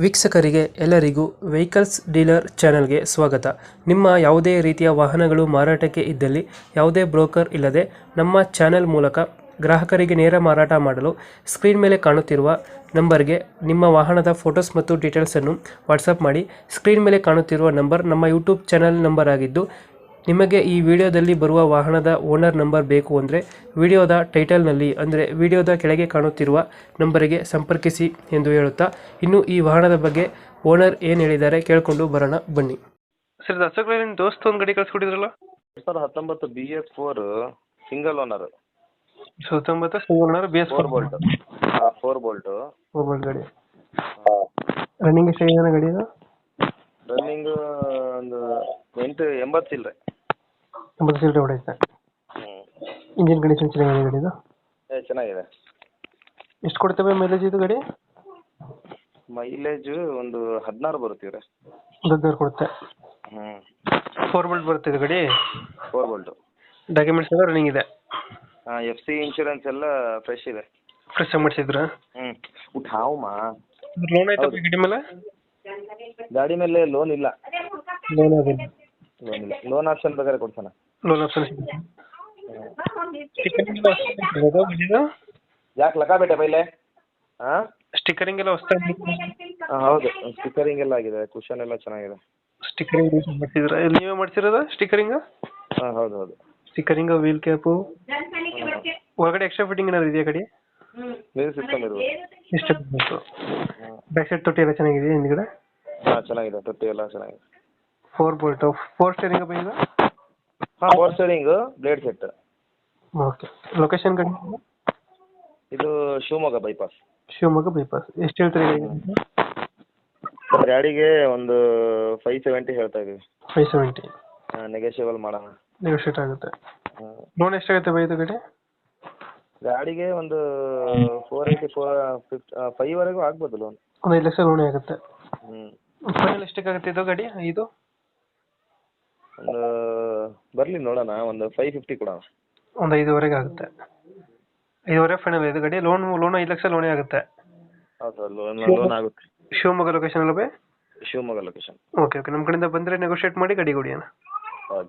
ವೀಕ್ಷಕರಿಗೆ ಎಲ್ಲರಿಗೂ vehicles dealer ಚಾನೆಲ್ಗೆ ಸ್ವಾಗತ. ನಿಮ್ಮ ಯಾವುದೇ ರೀತಿಯ ವಾಹನಗಳು ಮಾರಾಟಕ್ಕೆ ಇದ್ದಲ್ಲಿ ಯಾವುದೇ ಬ್ರೋಕರ್ ಇಲ್ಲದೆ ನಮ್ಮ ಚಾನೆಲ್ ಮೂಲಕ ಗ್ರಾಹಕರಿಗೆ ನೇರ ಮಾರಾಟ ಮಾಡಲು ಸ್ಕ್ರೀನ್ ಮೇಲೆ ಕಾಣುತ್ತಿರುವ ನಂಬರ್ಗೆ ನಿಮ್ಮ ವಾಹನದ ಫೋಟೋಸ್ ಮತ್ತು ಡೀಟೇಲ್ಸನ್ನು ವಾಟ್ಸಪ್ ಮಾಡಿ. ಸ್ಕ್ರೀನ್ ಮೇಲೆ ಕಾಣುತ್ತಿರುವ ನಂಬರ್ ನಮ್ಮ ಯೂಟ್ಯೂಬ್ ಚಾನೆಲ್ ನಂಬರ್ ಆಗಿದ್ದು, ನಿಮಗೆ ಈ ವಿಡಿಯೋದಲ್ಲಿ ಬರುವ ವಾಹನದ ಓನರ್ ನಂಬರ್ ಬೇಕು ಅಂದರೆ ವಿಡಿಯೋದ ಟೈಟಲ್ನಲ್ಲಿ ಅಂದರೆ ವಿಡಿಯೋದ ಕೆಳಗೆ ಕಾಣುತ್ತಿರುವ ನಂಬರಿಗೆ ಸಂಪರ್ಕಿಸಿ ಎಂದು ಹೇಳುತ್ತಾ, ಇನ್ನು ಈ ವಾಹನದ ಬಗ್ಗೆ ಓನರ್ ಏನು ಹೇಳಿದ್ದಾರೆ ಕೇಳಿಕೊಂಡು ಬರೋಣ ಬನ್ನಿ. ಸರ್, ದಸರಾ ದೋಸ್ತ ಒಂದು ಗಾಡಿ ಕಳಿಸ್ಕೊಟ್ಟಿದ್ರಲ್ಲ? 2019 BS4 single owner. 19 single owner BS4 bolt. 4 bolt ಗಾಡಿ. ರನ್ನಿಂಗ್ ಎಷ್ಟಾಗಿದೆ ಗಾಡಿ ಇದು? ರನ್ನಿಂಗ್ ಒಂದು 80 ಚಿಲ್ಲರೆ. 80 ಚಿಲ್ಲರೆ ಹೊಡೆಯುತ್ತೆ. ಇಂಜಿನ್ ಕಂಡೀಷನ್ ಚೆನ್ನಾಗಿದೆ ಗಾಡಿದು? ಚೆನ್ನಾಗಿದೆ. ಎಷ್ಟು ಕೊಡ್ತೇವೆ ಮೈಲೇಜ್ ಇದು ಗಾಡಿ? ಮೈಲೇಜ್ ಒಂದು 16 ಬರುತ್ತೀವ್ರೆ. 16 ಕೊಡುತ್ತೆ. 4 ಬೋಲ್ಟ್ ಬರುತ್ತೆ ಇದು ಗಾಡಿ? 4 ಬೋಲ್ಟ್. ಡಾಕ್ಯುಮೆಂಟ್ಸ್ ಎಲ್ಲ ರನ್ನಿಂಗ್ ಇದೆ? FC ಇನ್ಶೂರೆನ್ಸ್ ಎಲ್ಲ ಫ್ರೆಶ್ ಇದೆ. ಫ್ರೆಶ್ ಆಗಿ ಮಾಡಿಸಿದ್ರಾ? ಉಠಾವಮ್ಮ. ಲೋನ್ ಆಯ್ತಾ ಗಾಡಿ ಮೇಲೆ? ಗಾಡಿ ಮೇಲೆ ಲೋನ್ ಇಲ್ಲ. ಲೋನ್ ಆಗಿಲ್ಲ. ಲೋನ್ ಆಪ್ಷನ್ ಬೇಕಾದ್ರೆ ಕೊಡ್ತಾನ. ಲೋನ್ ಆಪ್ಷನ್ ಯಾಕೆ ಲಕ್ಕ ಬೇಟೆ ಪೈಲೆ? ಸ್ಟಿಕರಿಂಗ್ ಎಲ್ಲ ಹೊಸದಾಗಿ? ಹೌದು, ಸ್ಟಿಕರಿಂಗ್ ಎಲ್ಲ ಆಗಿದೆ. ಕುಶನ್ ಎಲ್ಲ ಚೆನ್ನಾಗಿದೆ. ಸ್ಟಿಕರಿಂಗ್ ಮಾಡ್ತಿದ್ರ? ನೀವೇ ಮಾಡ್ತಿರೋದ ಸ್ಟಿಕರಿಂಗ್? ಹೌದು ಹೌದು. ಸ್ಟಿಕರಿಂಗ್, ವೀಲ್ ಕ್ಯಾಪು, ಒಳಗಡೆ ಎಕ್ಸ್ಟ್ರಾ ಫಿಟ್ಟಿಂಗ್ ಏನಾದ್ರು ಇದೆಯಾ ಗಾಡಿ? ಮ್ಯೂಸಿಕ್ ಸಿಸ್ಟಮ್ ಇರೋದು. ಇಷ್ಟ ಬ್ಯಾಕ್ ಸೈಡ್ ತೊಟ್ಟಿ ಎಲ್ಲ ಚೆನ್ನಾಗಿದೆ ಹಿಂದ್ಗಡೆ? ಚೆನ್ನಾಗಿದೆ. ತೊಟ್ಟಿ ಎಲ್ಲ ಚೆನ್ನಾಗಿದೆ. 4 ಬೋಲ್ಟ್, 4 ಸ್ಟೇರಿಂಗ್ ಬೈ ಇದು? 4 steering, blade set. Okay. Location ಗಾಡಿ? ಇದು ಶಿವಮೊಗ್ಗ ಬೈಪಾಸ್. ಶಿವಮೊಗ್ಗ ಬೈಪಾಸ್. ಎಷ್ಟು ಹೇಳ್ತೀರಿ ಗಾಡಿಗೆ? ಒಂದು 570 ಹೇಳ್ತಾ ಇದೀವಿ. 570. ನೆಗೋಷಿಯಬಲ್ ಮಾಡೋಣ. ನೆಗೋಷಿಯೇಟ್ ಆಗುತ್ತೆ. ಲೋನ್ ಎಷ್ಟಾಗುತ್ತೆ ಬೈ ಇದು ಗಾಡಿ? ಗಾಡಿಗೆ ಒಂದು 480 ವರೆಗೂ ಆಗ್ಬೋದು ಲೋನ್. ಒಂದು 5 ಲಕ್ಷ ಲೋನ್ ಆಗುತ್ತೆ. ಫೈನಲ್ ಎಷ್ಟಕ್ಕಾಗುತ್ತೆ ಇದು ಗಾಡಿ? ಇದು ಒಂದು ಬರ್ಲಿ ನೋಡೋಣ, ಒಂದು 550 ಕೊಡೋಣ. ಒಂದು 5ವರೆಗೆ ಆಗುತ್ತೆ. 5ವರೆ ಫೈನಲ್ ಇದು ಗಾಡಿ. ಲೋನ್ 5 ಲಕ್ಷ ಲೋನೇ ಆಗುತ್ತೆ. ಹೌದು, ಲೋನ್ ಆಗುತ್ತೆ. ಶಿವಮೊಗ್ಗ ಲೊಕೇಶನ್ ಅಲ್ಲ ಬೈ? ಶಿವಮೊಗ್ಗ ಲೊಕೇಶನ್. ಓಕೆ. ನಮ್ಮ ಕಡೆಯಿಂದ ಬಂದರೆ ನೆಗೋಷಿಯೇಟ್ ಮಾಡಿ ಗಾಡಿ ಕೊಡಿ ಅಣ್ಣ.